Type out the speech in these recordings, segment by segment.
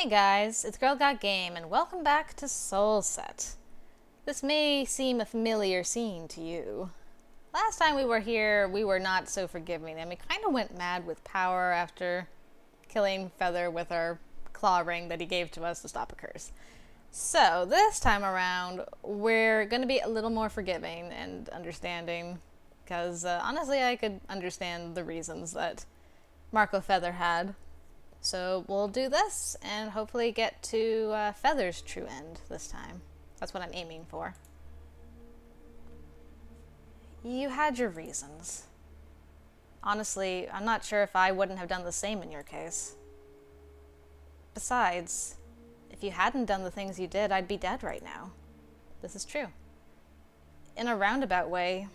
Hey guys, it's Girl Got Game, and welcome back to SoulSet. This may seem a familiar scene to you. Last time we were here, we were not so forgiving, and we kind of went mad with power after killing Feathor with our claw ring that he gave to us to stop a curse. So, this time around, we're going to be a little more forgiving and understanding, because honestly, I could understand the reasons that Mariko Feathor had. So we'll do this and hopefully get to Feathor's true end this time. That's what I'm aiming for. You had your reasons. Honestly, I'm not sure if I wouldn't have done the same in your case. Besides, if you hadn't done the things you did, I'd be dead right now. This is true. In a roundabout way,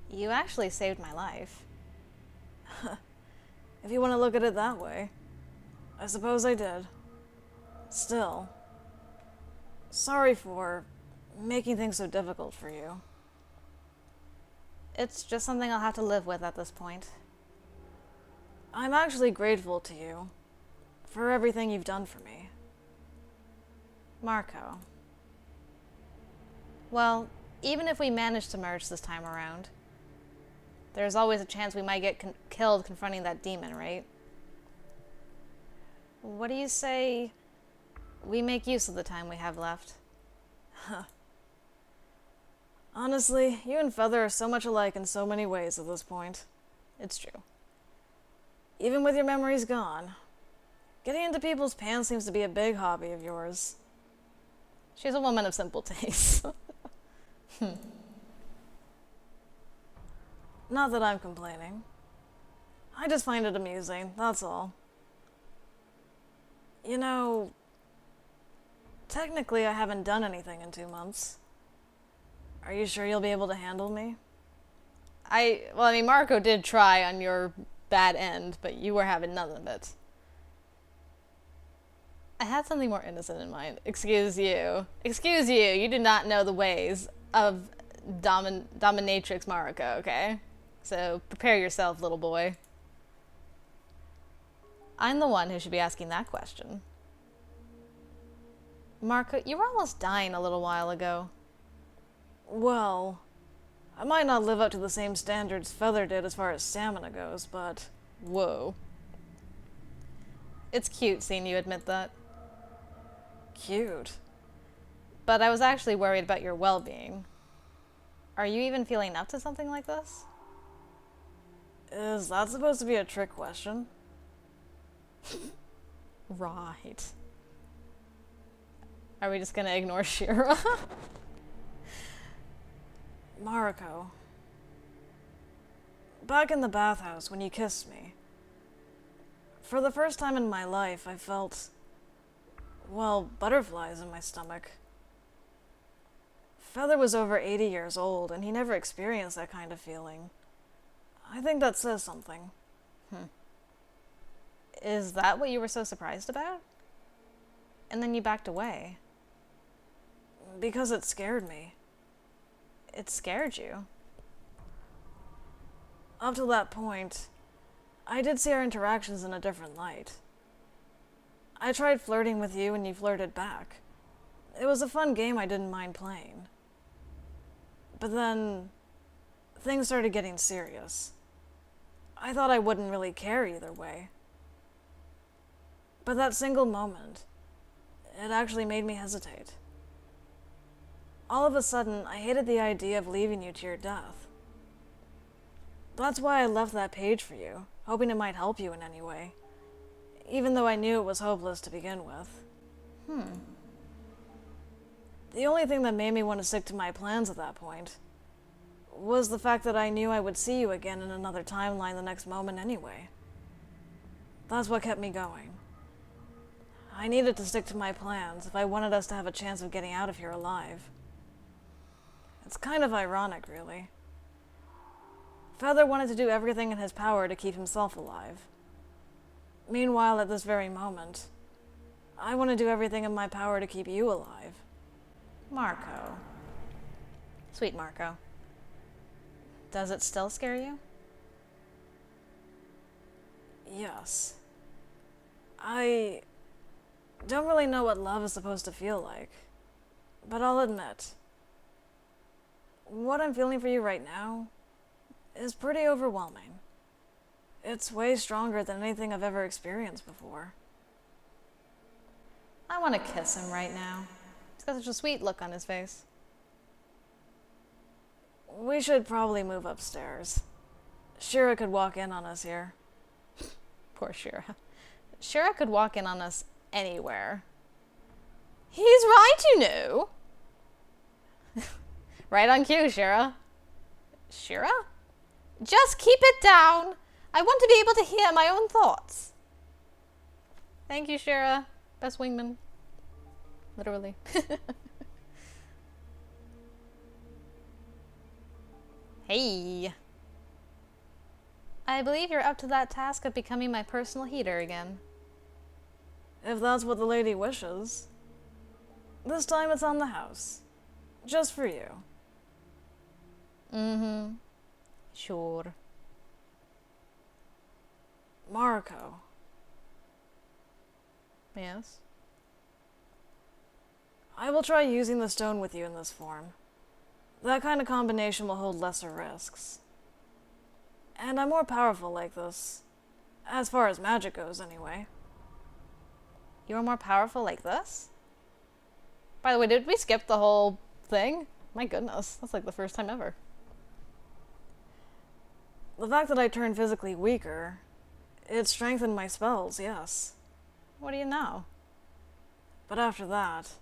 you actually saved my life. If you want to look at it that way. I suppose I did. Still, sorry for making things so difficult for you. It's just something I'll have to live with at this point. I'm actually grateful to you for everything you've done for me. Mariko. Well, even if we manage to merge this time around, there's always a chance we might get killed confronting that demon, right? What do you say we make use of the time we have left? Honestly, you and Feathor are so much alike in so many ways at this point. It's true. Even with your memories gone, getting into people's pants seems to be a big hobby of yours. She's a woman of simple tastes. Not that I'm complaining. I just find it amusing, that's all. You know, technically I haven't done anything in 2 months. Are you sure you'll be able to handle me? Mariko did try on your bad end, but you were having none of it. I had something more innocent in mind. Excuse you. Excuse you. You do not know the ways of dominatrix Mariko, okay? So prepare yourself, little boy. I'm the one who should be asking that question. Mariko, you were almost dying a little while ago. Well, I might not live up to the same standards Feathor did as far as stamina goes, but... Whoa. It's cute seeing you admit that. Cute. But I was actually worried about your well-being. Are you even feeling up to something like this? Is that supposed to be a trick question? Right. Are we just gonna ignore Shira? Mariko. Back in the bathhouse when you kissed me. For the first time in my life, I felt, well, butterflies in my stomach. Feathor was over 80 years old, and he never experienced that kind of feeling. I think that says something. Is that what you were so surprised about? And then you backed away. Because it scared me. It scared you? Up to that point, I did see our interactions in a different light. I tried flirting with you and you flirted back. It was a fun game I didn't mind playing. But then, things started getting serious. I thought I wouldn't really care either way. But that single moment, it actually made me hesitate. All of a sudden, I hated the idea of leaving you to your death. That's why I left that page for you, hoping it might help you in any way, even though I knew it was hopeless to begin with. The only thing that made me want to stick to my plans at that point was the fact that I knew I would see you again in another timeline the next moment anyway. That's what kept me going. I needed to stick to my plans if I wanted us to have a chance of getting out of here alive. It's kind of ironic, really. Feathor wanted to do everything in his power to keep himself alive. Meanwhile, at this very moment, I want to do everything in my power to keep you alive. Mariko. Sweet Mariko. Does it still scare you? Yes. don't really know what love is supposed to feel like. But I'll admit, what I'm feeling for you right now is pretty overwhelming. It's way stronger than anything I've ever experienced before. I want to kiss him right now. He's got such a sweet look on his face. We should probably move upstairs. Shira could walk in on us here. Poor Shira. Shira could walk in on us anywhere. He's right, you know. Right on cue, Shira. Shira? Just keep it down. I want to be able to hear my own thoughts. Thank you, Shira. Best wingman. Literally. Hey. I believe you're up to that task of becoming my personal heater again. If that's what the lady wishes. This time it's on the house. Just for you. Mm-hmm. Sure. Mariko. Yes? I will try using the stone with you in this form. That kind of combination will hold lesser risks. And I'm more powerful like this. As far as magic goes, anyway. You're more powerful like this? By the way, did we skip the whole thing? My goodness, that's like the first time ever. The fact that I turned physically weaker, it strengthened my spells, yes. What do you know? But after that,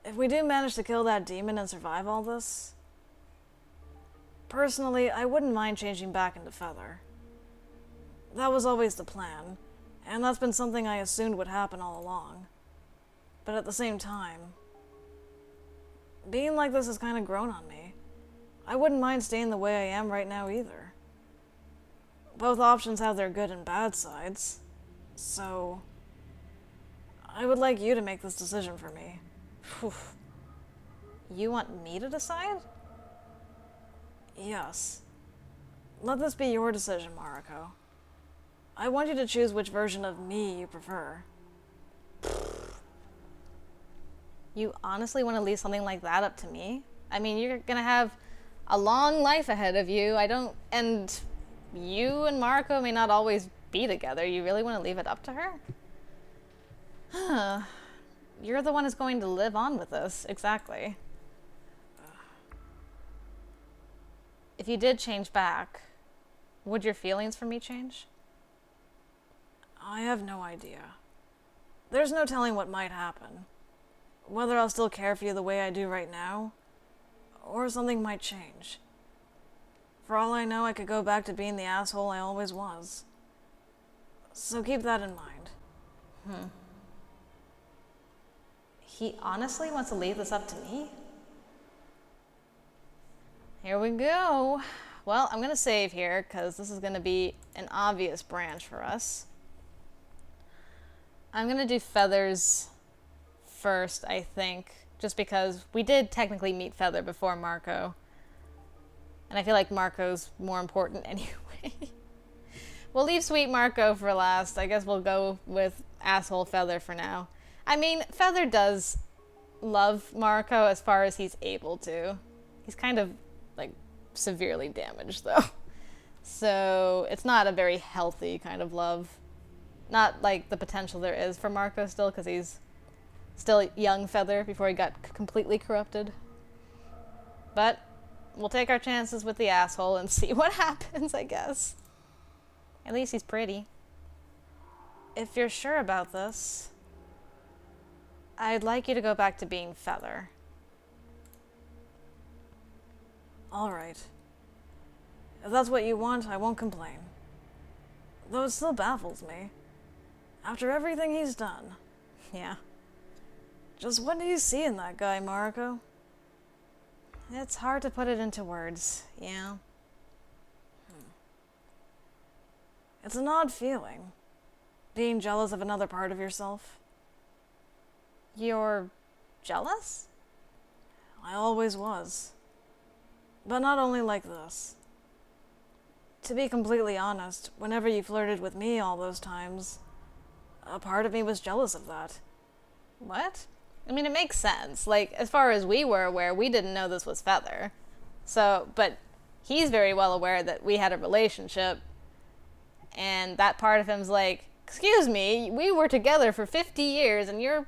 if we do manage to kill that demon and survive all this, personally, I wouldn't mind changing back into Feathor. That was always the plan, and that's been something I assumed would happen all along. But at the same time, being like this has kind of grown on me. I wouldn't mind staying the way I am right now either. Both options have their good and bad sides, so I would like you to make this decision for me. Whew. You want me to decide? Yes. Let this be your decision, Mariko. I want you to choose which version of me you prefer. You honestly want to leave something like that up to me? I mean, you're gonna have a long life ahead of you. And you and Mariko may not always be together. You really want to leave it up to her? Huh. You're the one who's going to live on with this. Exactly. If you did change back, would your feelings for me change? I have no idea. There's no telling what might happen. Whether I'll still care for you the way I do right now, or something might change. For all I know, I could go back to being the asshole I always was. So keep that in mind. He honestly wants to leave this up to me? Here we go. Well, I'm going to save here because this is going to be an obvious branch for us. I'm going to do Feathor's first, I think, just because we did technically meet Feathor before Mariko. And I feel like Mariko's more important anyway. We'll leave sweet Mariko for last. I guess we'll go with asshole Feathor for now. I mean, Feathor does love Mariko as far as he's able to. He's kind of, like, severely damaged, though. So, it's not a very healthy kind of love. Not like the potential there is for Mariko still, because he's still young Feathor before he got completely corrupted. But we'll take our chances with the asshole and see what happens, I guess. At least he's pretty. If you're sure about this, I'd like you to go back to being Feathor. Alright. If that's what you want, I won't complain. Though it still baffles me. After everything he's done. Yeah. Just what do you see in that guy, Mariko? It's hard to put it into words, yeah. It's an odd feeling. Being jealous of another part of yourself. You're jealous? I always was. But not only like this. To be completely honest, whenever you flirted with me all those times, a part of me was jealous of that. What? I mean, it makes sense. Like, as far as we were aware, we didn't know this was Feather. So, but he's very well aware that we had a relationship. And that part of him's like, excuse me, we were together for 50 years and you're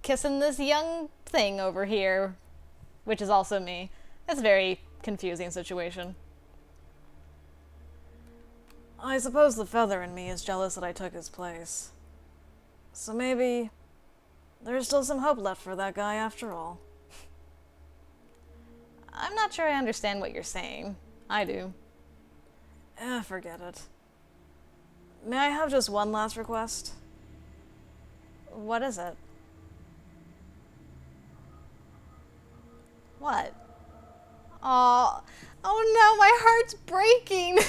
kissing this young thing over here, which is also me. It's a very confusing situation. I suppose the Feather in me is jealous that I took his place. So maybe there's still some hope left for that guy after all. I'm not sure I understand what you're saying. I do. Forget it. May I have just one last request? What is it? What? Oh no, my heart's breaking!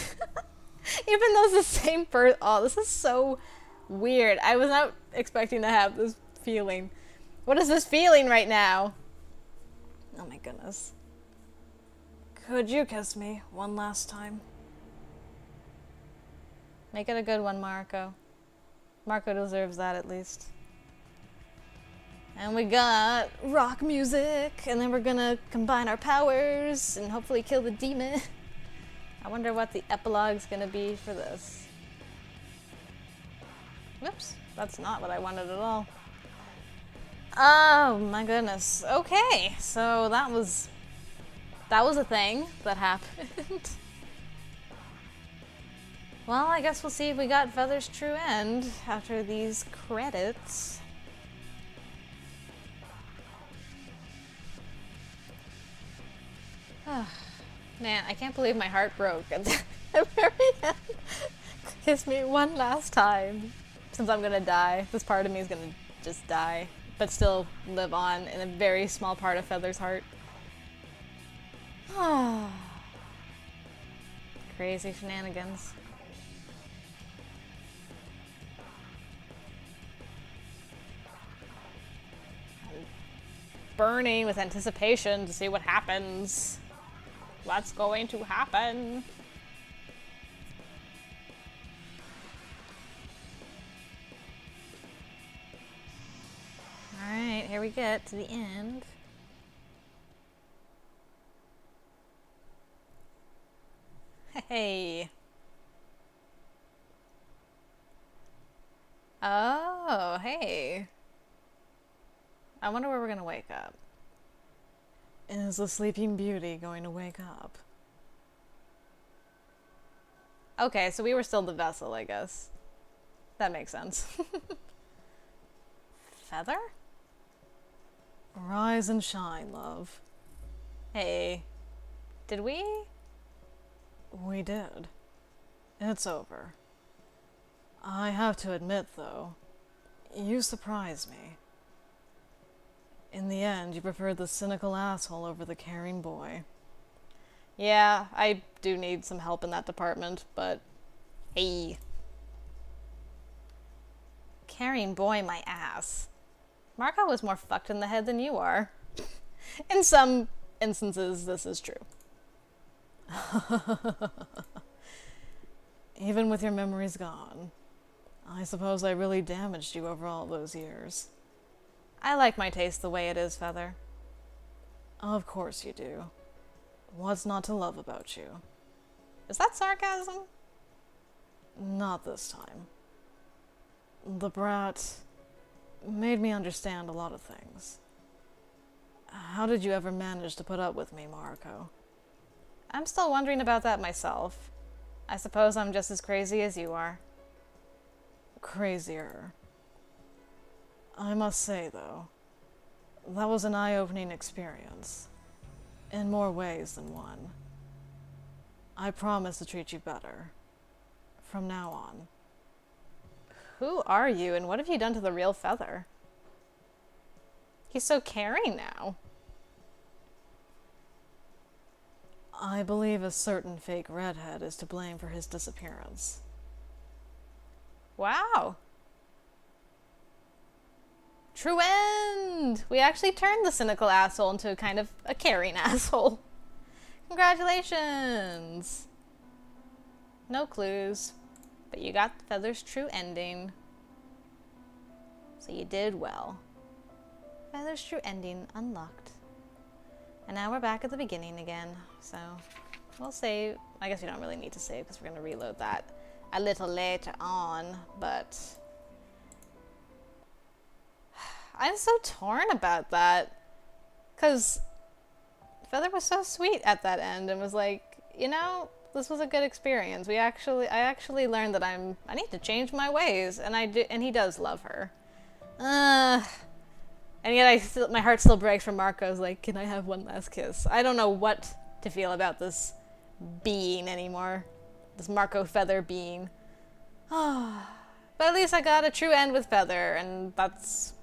Even though it's the same person. Oh, this is so weird. I was not expecting to have this feeling. What is this feeling right now? Oh my goodness. Could you kiss me one last time? Make it a good one, Mariko. Mariko deserves that at least. And we got rock music, and then we're gonna combine our powers and hopefully kill the demon. I wonder what the epilogue's gonna be for this. Whoops, that's not what I wanted at all. Oh my goodness. Okay, so that was a thing that happened. Well, I guess we'll see if we got Feather's true end after these credits. Man, I can't believe my heart broke at the very end. Kiss me one last time. Since I'm gonna die, this part of me is gonna just die, but still live on in a very small part of Feather's heart. Crazy shenanigans. I'm burning with anticipation to see what happens. What's going to happen? Alright, here we get to the end. Hey. Oh, hey. I wonder where we're gonna wake up. Is the Sleeping Beauty going to wake up? Okay, so we were still the vessel, I guess. That makes sense. Feather? Rise and shine, love. Hey. Did we? We did. It's over. I have to admit, though, you surprise me. In the end, you preferred the cynical asshole over the caring boy. Yeah, I do need some help in that department, but hey. Caring boy, my ass. Mariko was more fucked in the head than you are. In some instances, this is true. Even with your memories gone, I suppose I really damaged you over all those years. I like my taste the way it is, Feather. Of course you do. What's not to love about you? Is that sarcasm? Not this time. The brat made me understand a lot of things. How did you ever manage to put up with me, Mariko? I'm still wondering about that myself. I suppose I'm just as crazy as you are. Crazier. I must say, though, that was an eye-opening experience. In more ways than one. I promise to treat you better. From now on. Who are you, and what have you done to the real Feather? He's so caring now. I believe a certain fake redhead is to blame for his disappearance. Wow. True end! We actually turned the cynical asshole into kind of a caring asshole. Congratulations! No clues, but you got Feather's true ending. So you did well. Feather's true ending unlocked. And now we're back at the beginning again, so we'll save. I guess we don't really need to save because we're going to reload that a little later on, but I'm so torn about that because Feather was so sweet at that end and was like, you know, this was a good experience. I actually learned that I need to change my ways, and and he does love her. And yet my heart still breaks for Mariko's like, can I have one last kiss? I don't know what to feel about this being anymore. This Mariko Feather being. But at least I got a true end with Feather, and that's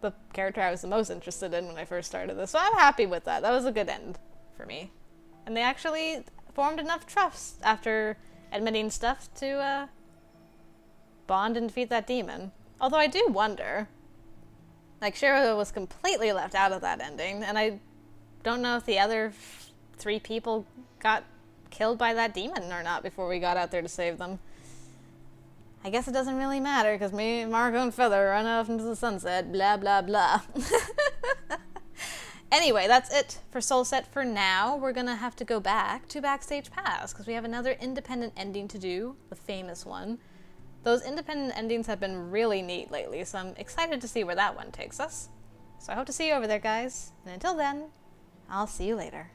the character I was the most interested in when I first started this. So I'm happy with that. That was a good end for me. And they actually formed enough trust after admitting stuff to bond and defeat that demon. Although I do wonder, like, Shiro was completely left out of that ending, and I don't know if the other 3 people got killed by that demon or not before we got out there to save them. I guess it doesn't really matter, because me, Mariko, and Feather run off into the sunset, blah, blah, blah. Anyway, that's it for SoulSet for now. We're gonna have to go back to Backstage Pass, because we have another independent ending to do, the famous one. Those independent endings have been really neat lately, so I'm excited to see where that one takes us. So I hope to see you over there, guys. And until then, I'll see you later.